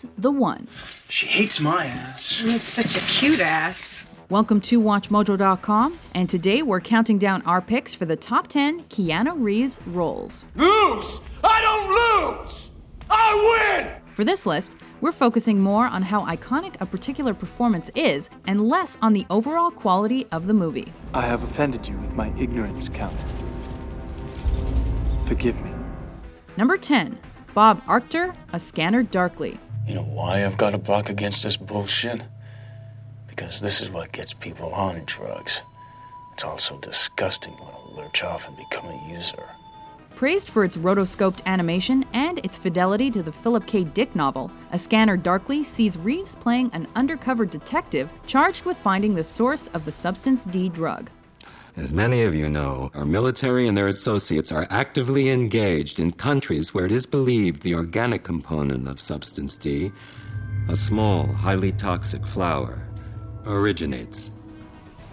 He's the one. She hates my ass. It's such a cute ass. Welcome to WatchMojo.com, and today we're counting down our picks for the top 10 Keanu Reeves roles. Lose! I don't lose! I win! For this list, we're focusing more on how iconic a particular performance is and less on the overall quality of the movie. I have offended you with my ignorance, Count. Forgive me. Number 10, Bob Arctor, A Scanner Darkly. You know why I've got a block against this bullshit? Because this is what gets people on drugs. It's also disgusting when I lurch off and become a user. Praised for its rotoscoped animation and its fidelity to the Philip K. Dick novel, A Scanner Darkly sees Reeves playing an undercover detective charged with finding the source of the substance D drug. As many of you know, our military and their associates are actively engaged in countries where it is believed the organic component of substance D, a small, highly toxic flower, originates.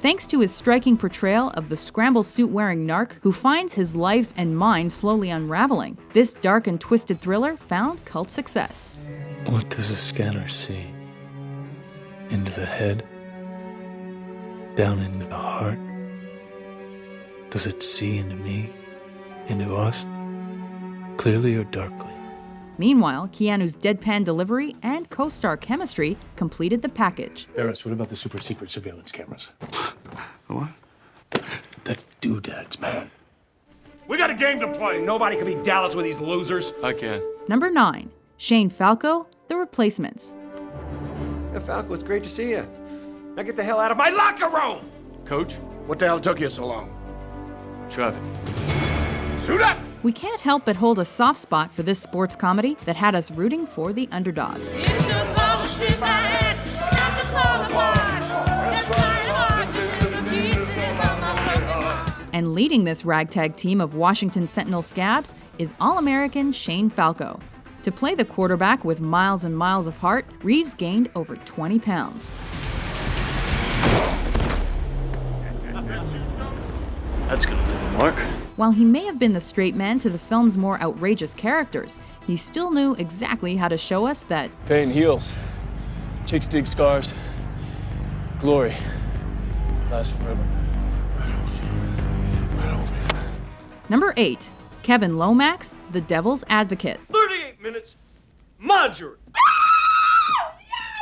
Thanks to his striking portrayal of the scramble suit-wearing narc who finds his life and mind slowly unraveling, this dark and twisted thriller found cult success. What does a scanner see? Into the head? Down into the heart? Does it see into me? Into us? Clearly or darkly? Meanwhile, Keanu's deadpan delivery and co-star chemistry completed the package. Barris, what about the super secret surveillance cameras? What? The doodads, man. We got a game to play. Nobody can be Dallas with these losers. I can. Number 9, Shane Falco, The Replacements. Hey, Falco, it's great to see you. Now get the hell out of My locker room! Coach? What the hell took you so long? Traven. Suit up! We can't help but hold a soft spot for this sports comedy that had us rooting for the underdogs. And leading this ragtag team of Washington Sentinel scabs is All-American Shane Falco. To play the quarterback with miles and miles of heart, Reeves gained over 20 pounds. That's gonna leave a mark. While he may have been the straight man to the film's more outrageous characters, he still knew exactly how to show us that Pain heals. Chicks dig scars. Glory lasts forever. Number 8, Kevin Lomax, The Devil's Advocate. 38 minutes. My jury.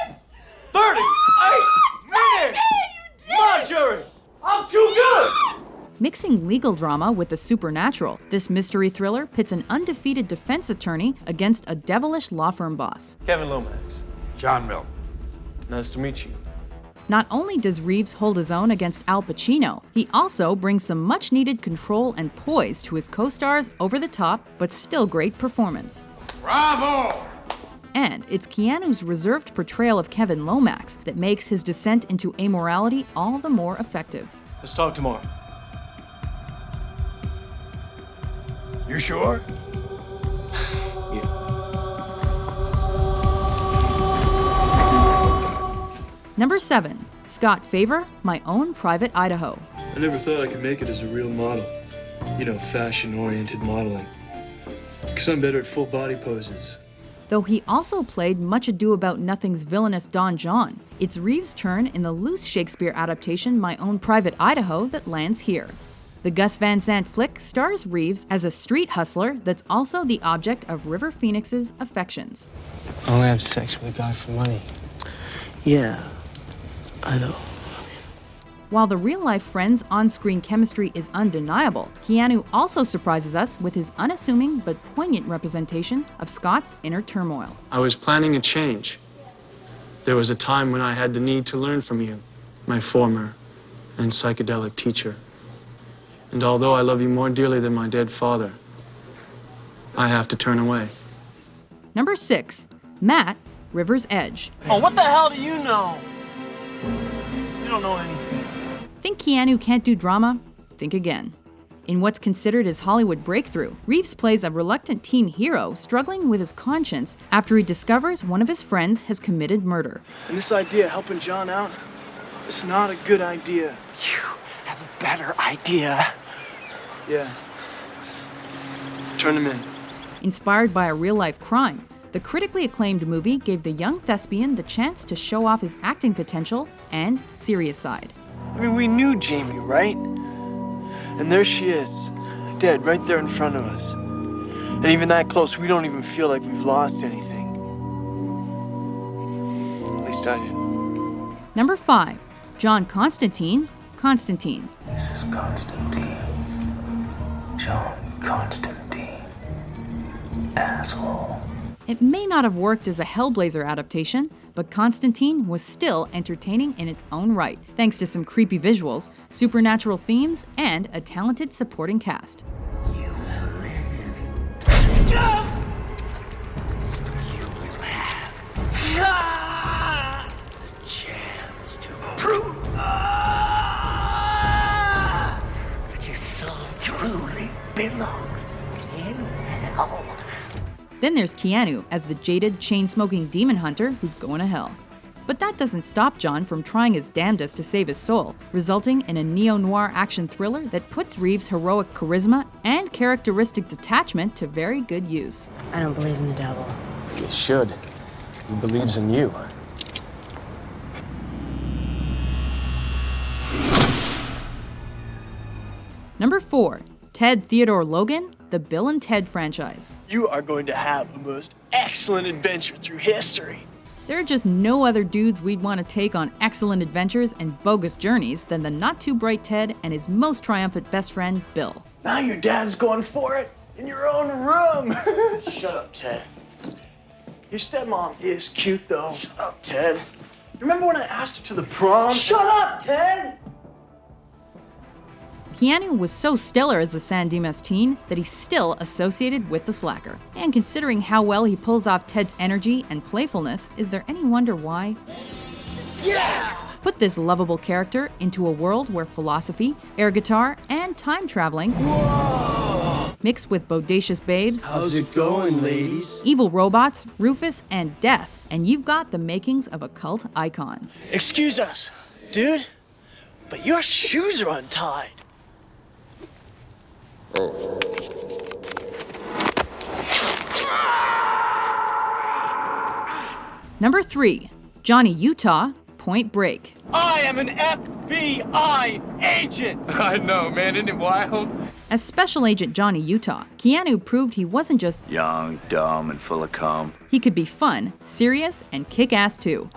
Yes! 38 minutes! My jury! I'm too good! Mixing legal drama with the supernatural, this mystery thriller pits an undefeated defense attorney against a devilish law firm boss. Kevin Lomax. John Milton. Nice to meet you. Not only does Reeves hold his own against Al Pacino, he also brings some much-needed control and poise to his co-star's over-the-top but still great performance. Bravo! And it's Keanu's reserved portrayal of Kevin Lomax that makes his descent into amorality all the more effective. Let's talk tomorrow. You sure? Number 7, Scott Favor, My Own Private Idaho. I never thought I could make it as a real model. You know, fashion-oriented modeling. Because I'm better at full body poses. Though he also played Much Ado About Nothing's villainous Don John, it's Reeves' turn in the loose Shakespeare adaptation My Own Private Idaho that lands here. The Gus Van Sant flick stars Reeves as a street hustler that's also the object of River Phoenix's affections. I only have sex with a guy for money. Yeah, I know. While the real-life friends' on-screen chemistry is undeniable, Keanu also surprises us with his unassuming but poignant representation of Scott's inner turmoil. I was planning a change. There was a time when I had the need to learn from you, my former and psychedelic teacher. And although I love you more dearly than my dead father, I have to turn away. Number 6, Matt, River's Edge. Oh, what the hell do you know? You don't know anything. Think Keanu can't do drama? Think again. In what's considered his Hollywood breakthrough, Reeves plays a reluctant teen hero struggling with his conscience after he discovers one of his friends has committed murder. And this idea, helping John out, it's not a good idea. You have a better idea. Yeah. Turn him in. Inspired by a real-life crime, The critically acclaimed movie gave the young thespian the chance to show off his acting potential and serious side. I mean, we knew Jamie, right? And there she is, dead right there in front of us. And even that close, we don't even feel like we've lost anything. At least I didn't. Number 5. John Constantine, Constantine. This is Constantine. John Constantine. Asshole. It may not have worked as a Hellblazer adaptation, but Constantine was still entertaining in its own right, thanks to some creepy visuals, supernatural themes, and a talented supporting cast. You will live. You will have the chance to prove that your soul truly belongs in hell. Then there's Keanu as the jaded, chain-smoking demon hunter who's going to hell. But that doesn't stop John from trying his damnedest to save his soul, resulting in a neo-noir action thriller that puts Reeves' heroic charisma and characteristic detachment to very good use. I don't believe in the devil. You should. He believes in you. Number 4. Ted Theodore Logan, the Bill and Ted franchise. You are going to have the most excellent adventure through history. There are just no other dudes we'd want to take on excellent adventures and bogus journeys than the not-too-bright Ted and his most triumphant best friend, Bill. Now your dad's going for it in your own room. Shut up, Ted. Your stepmom is cute, though. Shut up, Ted. Remember when I asked her to the prom? Shut up, Ted! Keanu was so stellar as the San Dimas teen that he's still associated with the slacker. And considering how well he pulls off Ted's energy and playfulness, is there any wonder why? Yeah! Put this lovable character into a world where philosophy, air guitar, and time traveling mixed with bodacious babes, How's it going, ladies? evil robots, Rufus, and death, and you've got the makings of a cult icon. Excuse us, dude, but your shoes are untied. Number 3. Johnny Utah, Point Break. I am an FBI agent! I know, man, isn't it wild? As Special Agent Johnny Utah, Keanu proved he wasn't just Young, dumb, and full of cum. he could be fun, serious, and kick-ass too.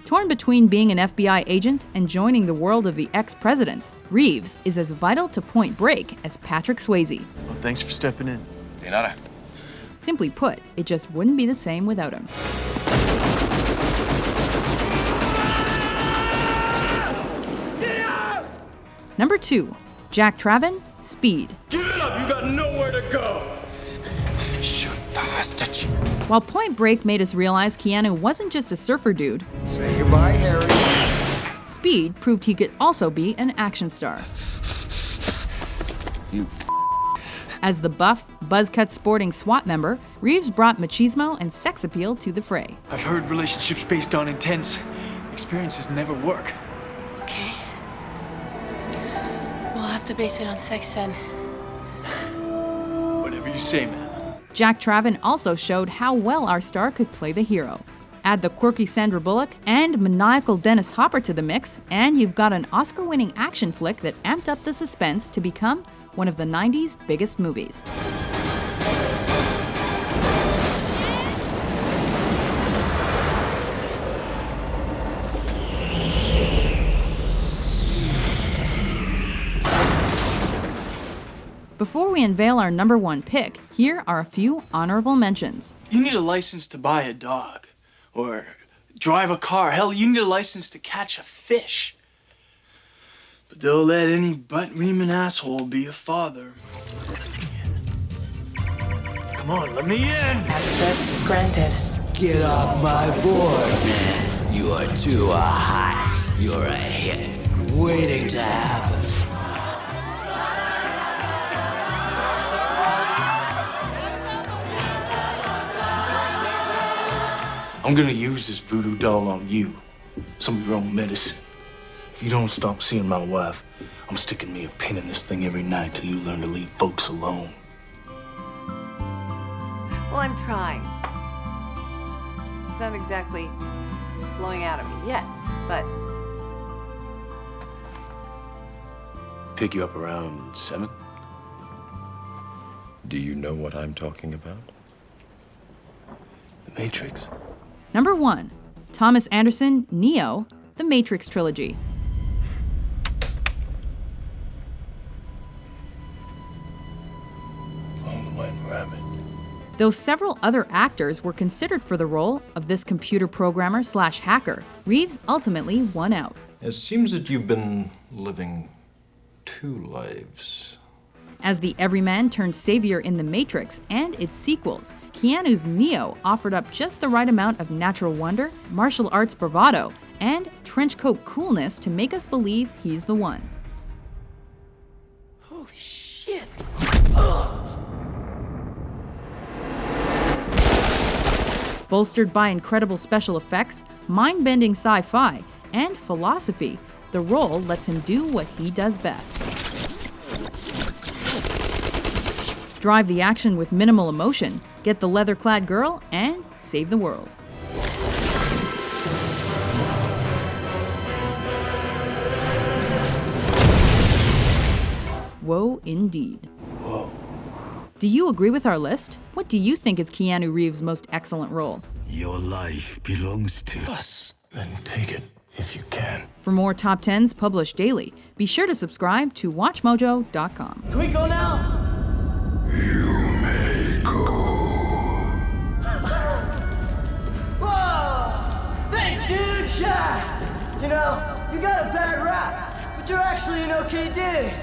Torn between being an FBI agent and joining the world of the ex-presidents, Reeves is as vital to Point Break as Patrick Swayze. Well, thanks for stepping in. De nada. Simply put, it just wouldn't be the same without him. Number 2. Jack Traven, Speed. Give it up, you got nowhere to go! Shoot the hostage. While Point Break made us realize Keanu wasn't just a surfer dude, Say goodbye, Harry. Speed proved he could also be an action star. You As the buff, buzz-cut sporting SWAT member, Reeves brought machismo and sex appeal to the fray. I've heard relationships based on intense experiences never work. Okay. We'll have to base it on sex then. Whatever you say, man. Jack Traven also showed how well our star could play the hero. Add the quirky Sandra Bullock and maniacal Dennis Hopper to the mix, and you've got an Oscar-winning action flick that amped up the suspense to become one of the 90s biggest movies. Before we unveil our number 1 pick, here are a few honorable mentions. You need a license to buy a dog, or drive a car. Hell, you need a license to catch a fish. But they'll let any butt-reaming asshole be a father. Come on, let me in! Access granted. Get off my board, man. You are too hot. You're a hit waiting to happen. I'm gonna use this voodoo doll on you. Some of your own medicine. If you don't stop seeing my wife, I'm sticking me a pin in this thing every night till you learn to leave folks alone. Well, I'm trying. It's not exactly flowing out of me yet, but Pick you up around 7? Do you know what I'm talking about? The Matrix. Number 1. Thomas Anderson, Neo, The Matrix Trilogy. White Rabbit. Though several other actors were considered for the role of this computer programmer slash hacker, Reeves ultimately won out. It seems that you've been living 2 lives. As the everyman turned savior in The Matrix and its sequels, Keanu's Neo offered up just the right amount of natural wonder, martial arts bravado, and trenchcoat coolness to make us believe he's the one. Holy shit! Bolstered by incredible special effects, mind-bending sci-fi, and philosophy, the role lets him do what he does best. Drive the action with minimal emotion, get the leather-clad girl, and save the world. Whoa, indeed. Whoa. Do you agree with our list? What do you think is Keanu Reeves' most excellent role? Your life belongs to Us. Then take it if you can. For more top 10s published daily, be sure to subscribe to WatchMojo.com. Can we go now? Whoa! Thanks, dude! Yeah! You know, you got a bad rap, but you're actually an okay dude.